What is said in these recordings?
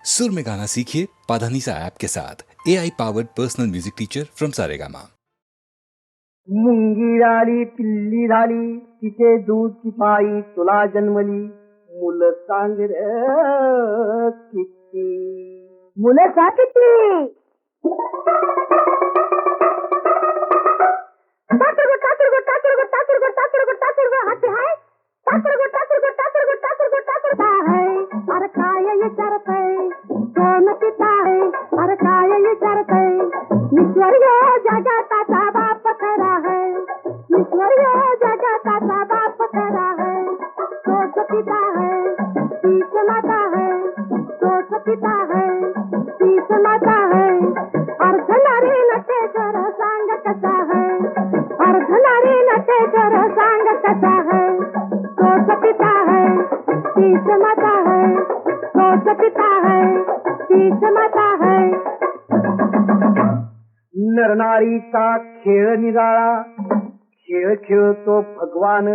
सुर में गाना सीखिए पाधानीसा ऐप के साथ AI powered personal music teacher from Saregama. मुंगी आली पिल्ली झाली तिचे दूध पायी तुला जन्मली मुलं सांग रे किती मुलं सांग किती हाती हाय अरे काय विचारत आहे कोण पिता आहे अरे काय विचारत आहे ईश्वरीय जगताचा बाप खरा है ईश्वरीय जगताचा बाप खरा है तोच पिता है तीच माता है तोच पिता है तीच माता है अर्धनारी नटेश्वर सांग कसा है अर्धनारी नटेश्वर सांग कसा है तोच पिता है तीच माता है तोच पिता है तीच माता है नरनारीचा खेळ निराळा खेळ खेळतो भगवान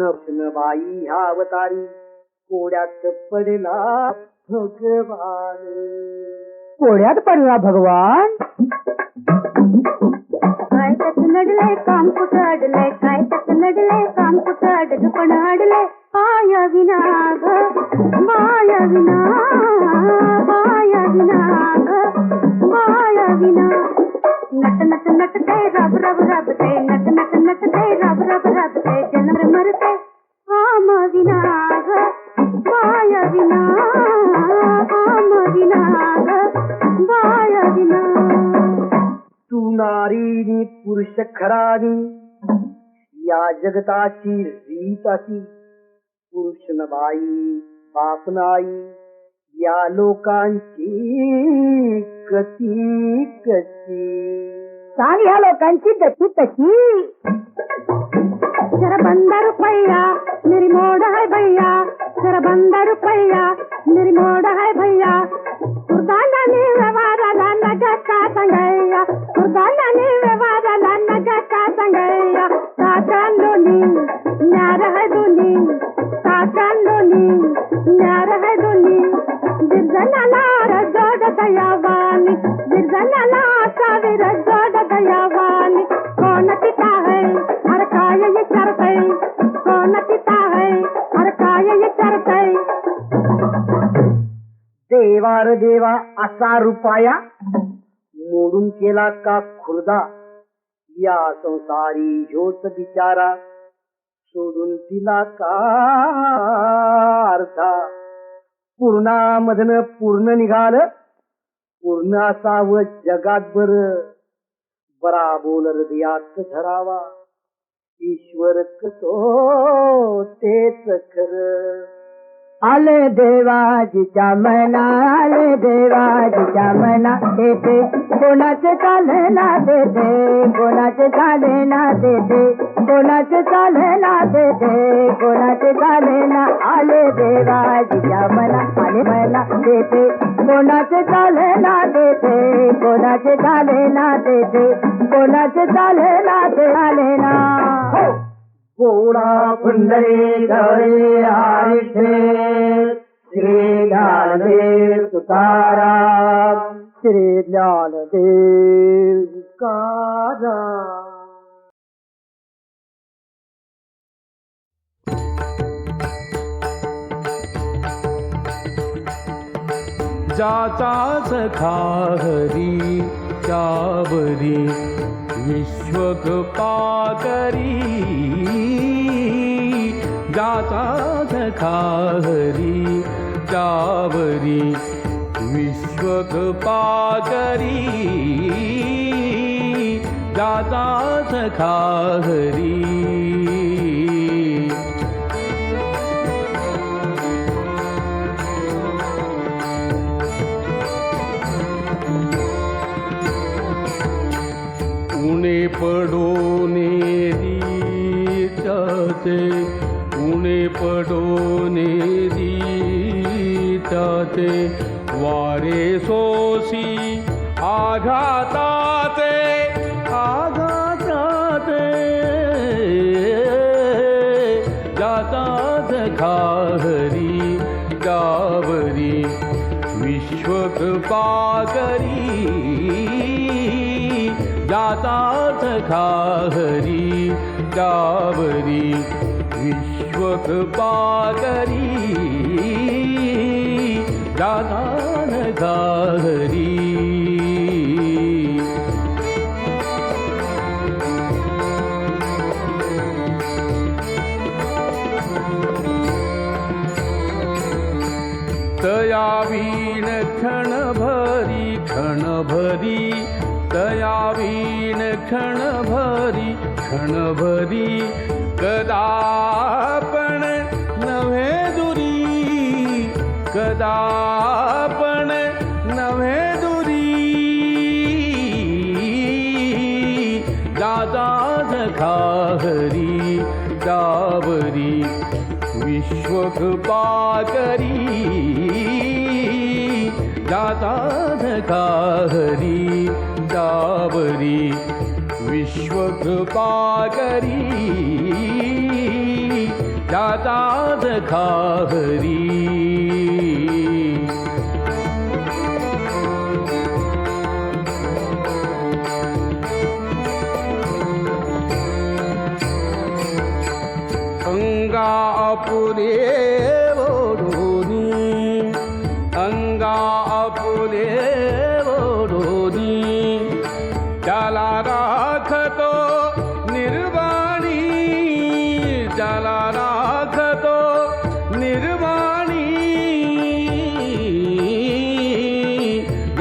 नरसिंहबाई ह्या अवतारी कोड्यात पडला भगवान कोड्यात पडला भगवान काय त्यात नडले काम कुठं अडले काय त्यात नडले काम कुठं अडलं पण अडले माया विना ग माया विना माया विना ग माया विना नट नट नटते रब रब रबते नट नट नटते रब रब रबते जन्म मरते आम विना ग माया विना आम विना ग माया विना तू नारीनी पुरुष खरानी या जगताची रीत अशी पुरुष न बाई बाप नाही या लोकांची गती कशी सांग ह्या लोकांची गती कशी जरा बंदा रुपया मेरी मोड़ है भैया जरा बंदा रुपया मेरी मोड़ है भैया कुर्बानी व्यवहाराला नगता संगैया कुर्बानी व्यवहाराला नगता संगैया साकांडोनी न्यार है दोनी साकांडोनी न्यार है दोनी बिरजनाला रजोड दयावानी बिरजनाला सावीर जोड दयावानी कोण पिता है हर काय विचारतय कोण पिता है हर काय विचारतय देवार देवा असा रुपाया मोडून केला का खुर्दा या संसारी ह्योच बिचारा सोडून तिला का अर्धा पूर्णामधन पूर्ण निघाल पूर्ण असावं जगात बर बरा बोल हृदयात धरावा ईश्वर तो तेच खर आले देवाजीच्या मना आले देवाजीच्या मना देते कोणाचे चाले ना देते कोणाचे चाले ना देते कोणाचे चाले ना देते कोणाचे चाले ना आले देवाजीच्या मना आले मना देते कोणाचे चाले ना देते कोणाचे चाले ना देते कोणाचे चाले ना ते आले ना गोडा पुंडरी गौरी हरिषे श्री ज्ञानदेव तुकाराम श्री ज्ञानदेव तुकाराम जाचा सखा हरी त्यावरी विश्वकृपा करी जाचा सखा हरी त्यावरी विश्वकृपा करी जाचा सखा हरी उने पडोने रीताचे उने पडोने रीताचे वारे सोसी आघाताचे आघाताचे जाता सखा हरी गावरी विश्वकृपाकरी ज्याचा सखा हरी त्यावरी विश्वकृपाकरी ज्याचा सखा हरी तया वीण क्षणभरी क्षणभरी तया वीण क्षणभरी कदा पण नव्हे दुरी कदा पण नव्हे दुरी दादा सखा हरी त्यावरी विश्वकृपाकरी दाता सखा हरी त्यावरी विश्वकृपाकरी दाता सखा हरी अंगापुरे ओढोनी अंगापुरे ओढोनी त्याला राखतो निर्वाणी त्याला राखतो निर्वाणी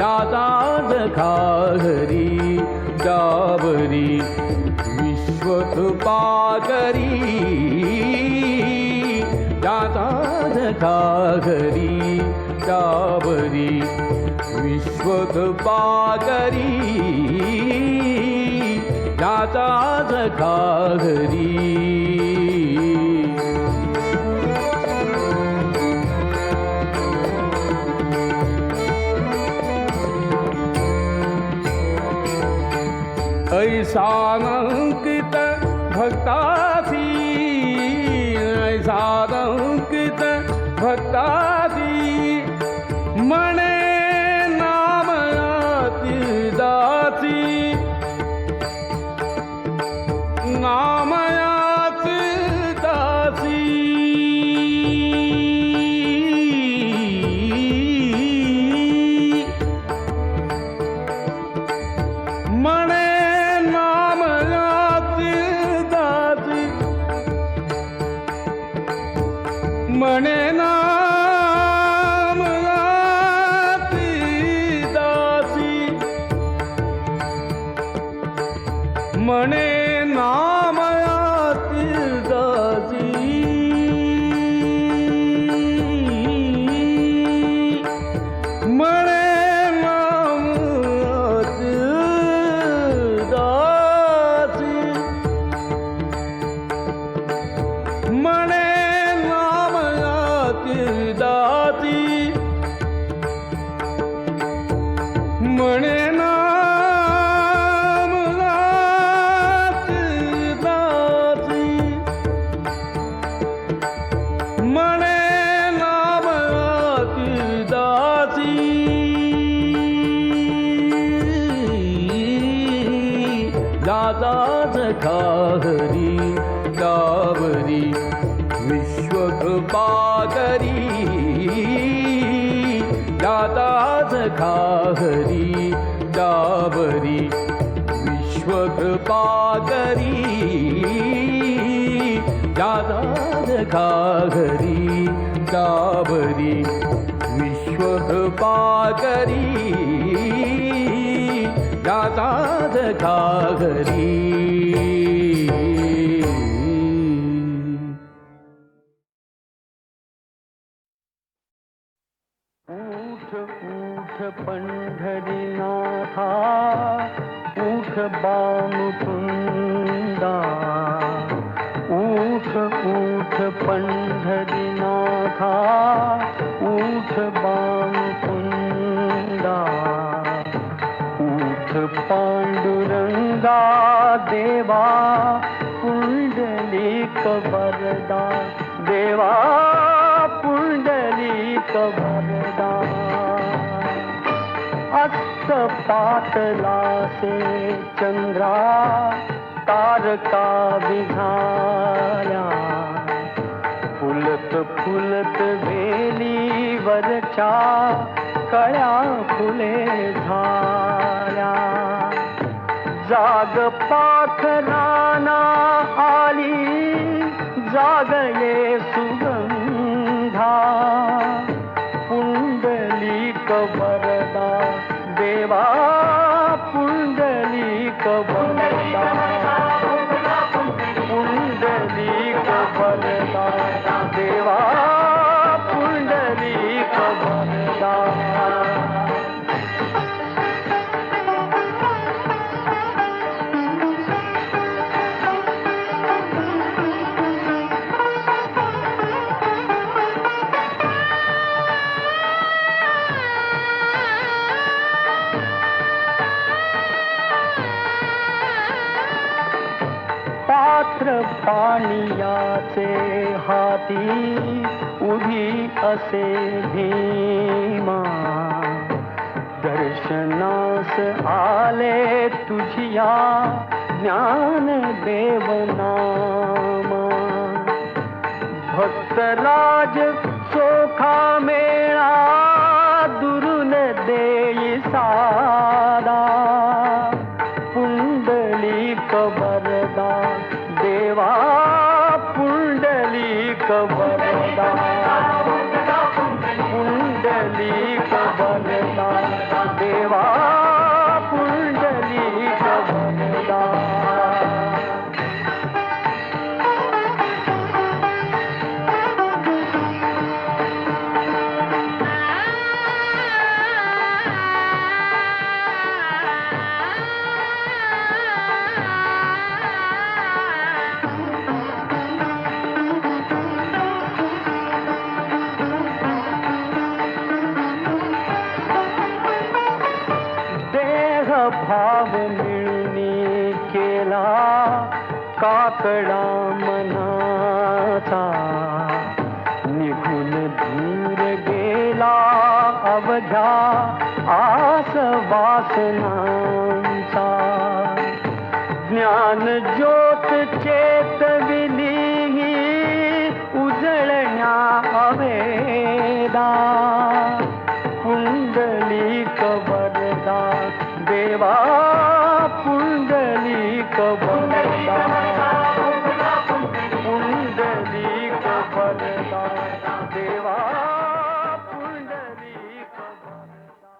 दादा सखा हरी त्यावरी विश्वकृपाकरी दाता सखा हरी त्यावरी विश्वकृपाकरी दाता सखा हरी ऐसानंकित भक्तासी ऐसानंकित भक्तासी मने नामयाती दासी नामयाती दासी मने मने नाम याती दासी मने नाम याती दासी मने नाम याती दासी मने दाती मने नाम याती दाती मने नाम याती दाती दाता सखा हरी त्यावरी विश्वकृपाकरी दाता सखा हरी त्यावरी विश्वकृपाकरी दाता सखा हरी त्यावरी विश्वकृपाकरी दाता सखा हरी उठ पंढरीनाथा उठ बामुकुंदा उठ पंढरीनाथा उठ बामुकुंदा उठ पांडुरंगा देवा पुंडलिक वरदा देवा पुंडलिक वरदा पातला से चंद्रा तारका विझाल्या फुलत फुलत वेलीवरच्या कळ्या फुले झाल्या जाग पाखराना आली जाग ये सुगंधा पुंडलिक वरदा देवा पुंडलिक वरदा पुंडलिक वरदा देवा पुंडलिक वरदा पात्र पाणियाचे हाती उभी असे भीमा दर्शनास आले तुझिया ज्ञान देवनामा भक्तराज सोखा मेळा दुरून देई सादा पुंडलिक वरदा देवा पुंडलिक वरदा पुंडलिक वरदा देवा पुंडलिक वरदा भाव मिळूनी केला काकडा मनाचा निघून दूर गेला अवघ्या आस वासनांचा ज्ञान ज्योत चेतविली उजळण्या अवेदा पुंडलिक वरदा देवा पुंडलिक वरदा पुंडलिक वरदा देवा पुंडलिक वरदा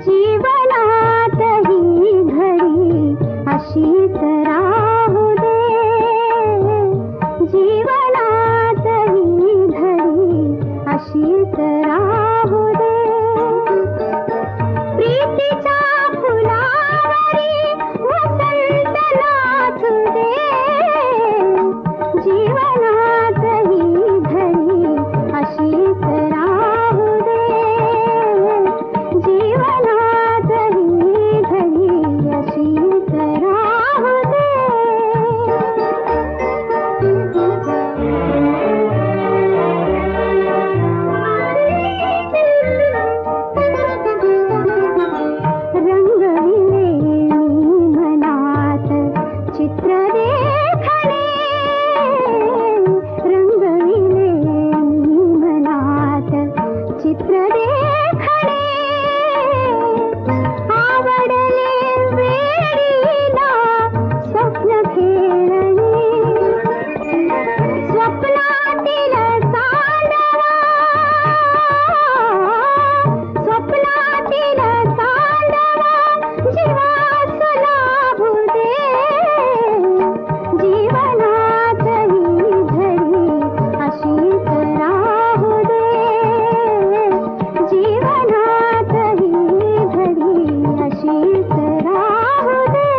जीवनात ही घडी अशीच राहू दे, जीवनात ही घडी अशीच राहू दे. प्रीतीच्या फुलावरी वसंत नाचू दे, जीवनात ही घडी अशीच राहू दे, जीवनात ही घडी अशीच राहू दे. रंगविले मी मनात चित्र देखणे, रंगविले मी मनात चित्र देखणे. आवडले वेडीला स्वप्न खेळणे, स्वप्नातील चांदवा, स्वप्नातील चांदवा जीवास लाभू दे, जीवनात ही घडी अशीच राहू दे, जीवनात ही घडी अशीच राहू दे.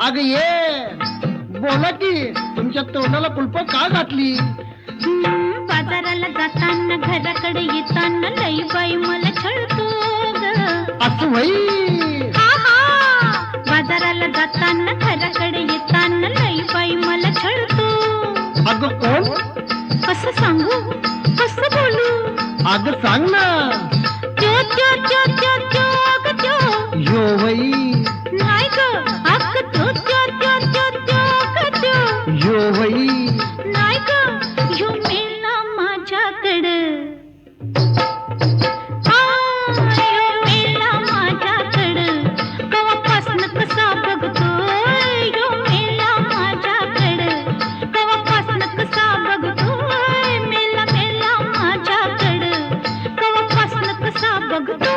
अग ये बोला की तुमच्या तोंडाला कुलप का घातली? बाजाराला जाताना घराकडे येताना लई बाई मला छळतो ग. असं वही बाजाराला जाताना घराकडे येताना लई बाई मला छळतो. अग कोण? कसं सांगू कसं बोलू? अग सांग ना. त्यो त्यो त्यो त्यो त्यो अग त्यो. यो वही नाही ग अग त्यो त्यो त्यो त्यो त्यो अग त्यो. यो वही नाही ग ह्यो मेला माझ्याकडे. ह्यो मेला माझ्याकडे कवापासनं कसा बघतोय. ह्यो मेला माझ्याकडे कवापासनं कसा बघतोय. मेला मेला माझ्याकडे कवापासनं कसा बघतोय.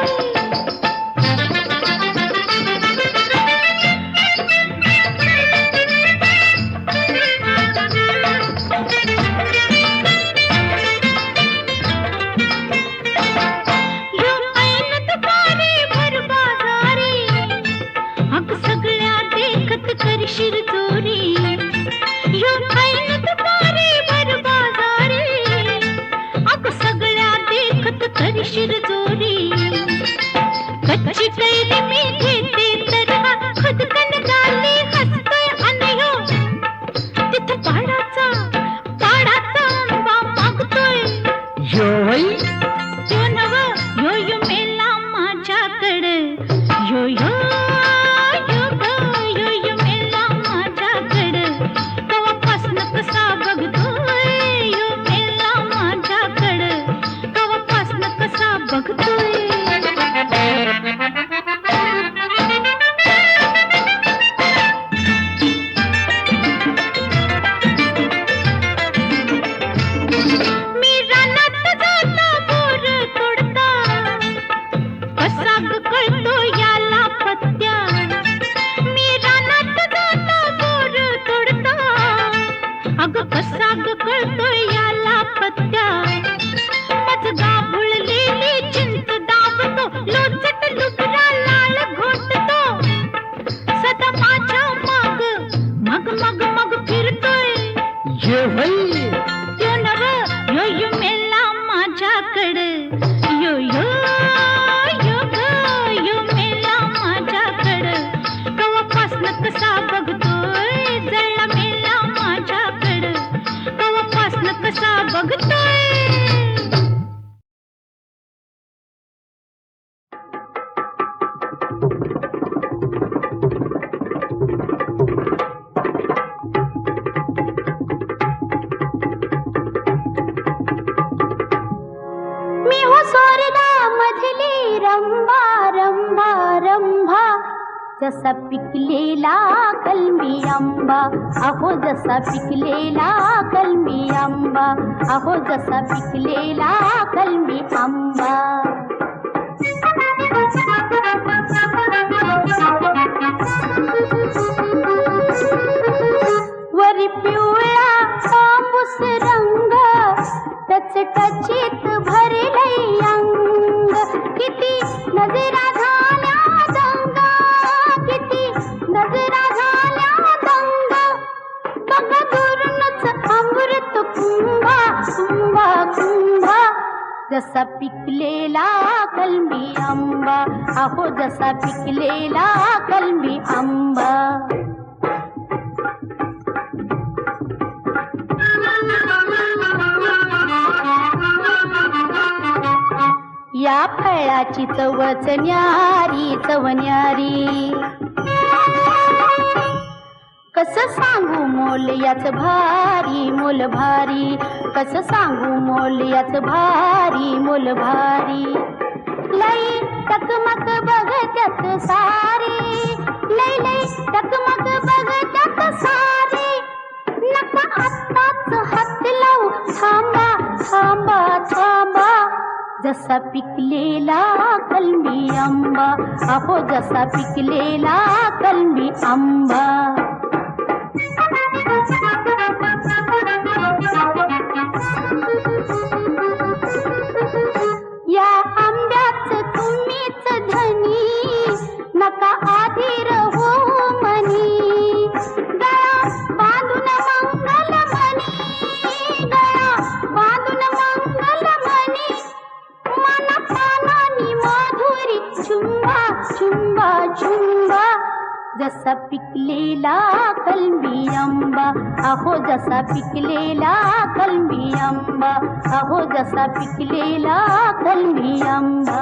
कच्ची कैरी मी घेते तर हा खुदकन गाली हसतोय अनयो. तिथं पाडाचा आंबा मागतोय. यो वही यो नव यो यो मेला माझ्याकडे. यो यो यो ग यो यो मेला माझ्याकडे कवापासनं कसा बघतोय. यो मेला माझ्याकडे कवापासनं कसा बघतोय. मी रानात जाता बोर तोडता कसा ग कळतो याला पत्त्या. मी रानात जाता बोर तोडता अग कसा ग कळतो याला पत्त्या. मज गाभुळलेली चिंच दाबतो लोचट लुगडा लाल घोटतो. सदा माझ्या माग मग मग मग फिरतोय. ये वही यो नव यो यो मेला माझ्याकडे. यो यो यो ग यो मेला माझ्याकडे कवापासनं कसा बघतोय. जळला मेला माझ्याकडे कवापासनं कसा बघतोय. मी हो सोरदा मधली रंभा रंभा रंभा. जसा पिकलेला कलमी आंबा अहो जसा पिकलेला कलमी आंबा. अहो जसा पिकलेला कलमी आंबा. वरी पिवळा तांबूस रंग टचटचीत भरलंय अंग. किती नजरा झाल्या दंग. किती नजरा झाल्या दंग. बघ दुरूनच अमृत कुंभा कुंभा कुंभा. जसा पिकलेला कलमी आंबा अहो जसा पिकलेला कलमी आंबा. या फळाची चवच न्यारी चव न्यारी. कसं सांगू मोल याच भारी मोल भारी. कसं सांगू मोल याच भारी मोल भारी. लई टकमक बघत्यात सारी. लई लई टकमक बघत्यात सारी. नका आत्ताच हात लावू थांबा थांबा थांबा. जसा पिकलेला कलमी आंबा अहो जसा पिकलेला कलमी आंबा. या आंब्याच तुम्हीच धनी नका आधीर हो मनी. जसा पिकलेला कलमी आंबा, अहो जसा पिकलेला कलमी आंबा, अहो जसा पिकलेला कलमी आंबा.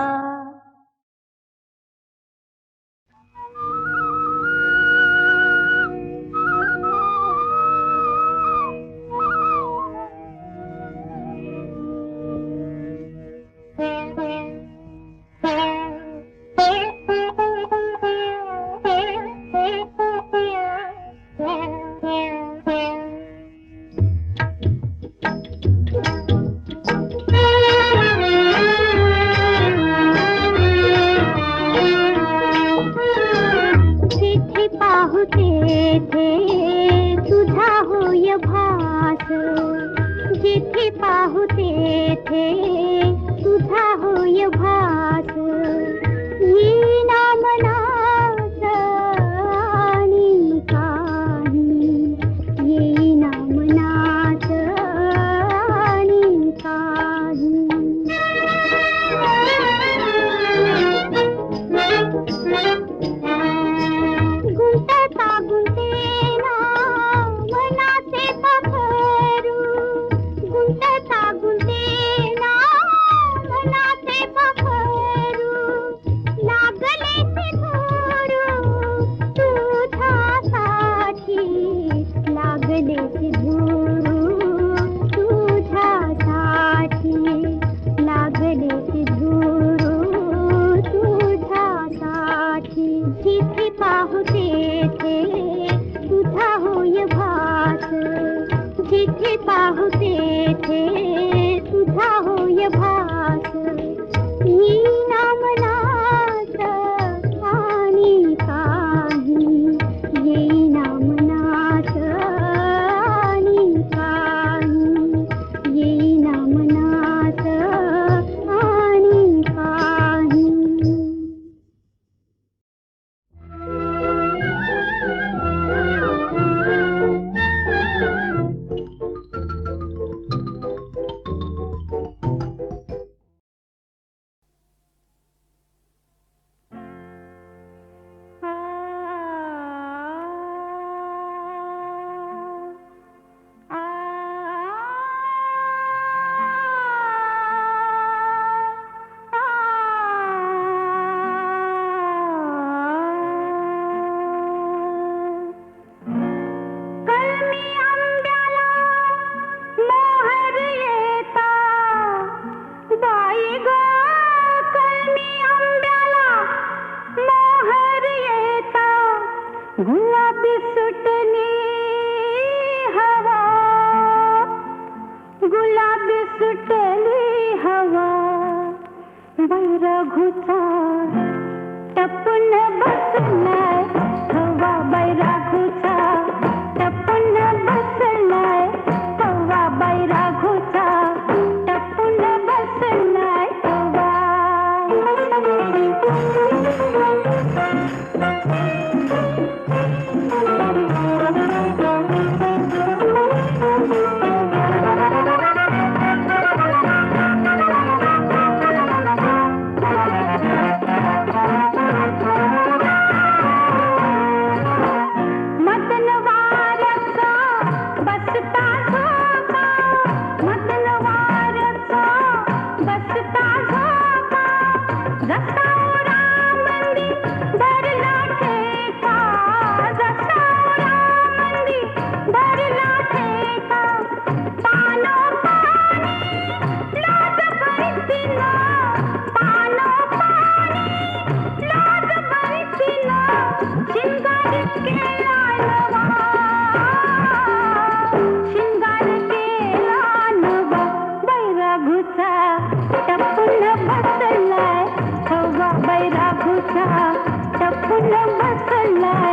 टपून बसलाय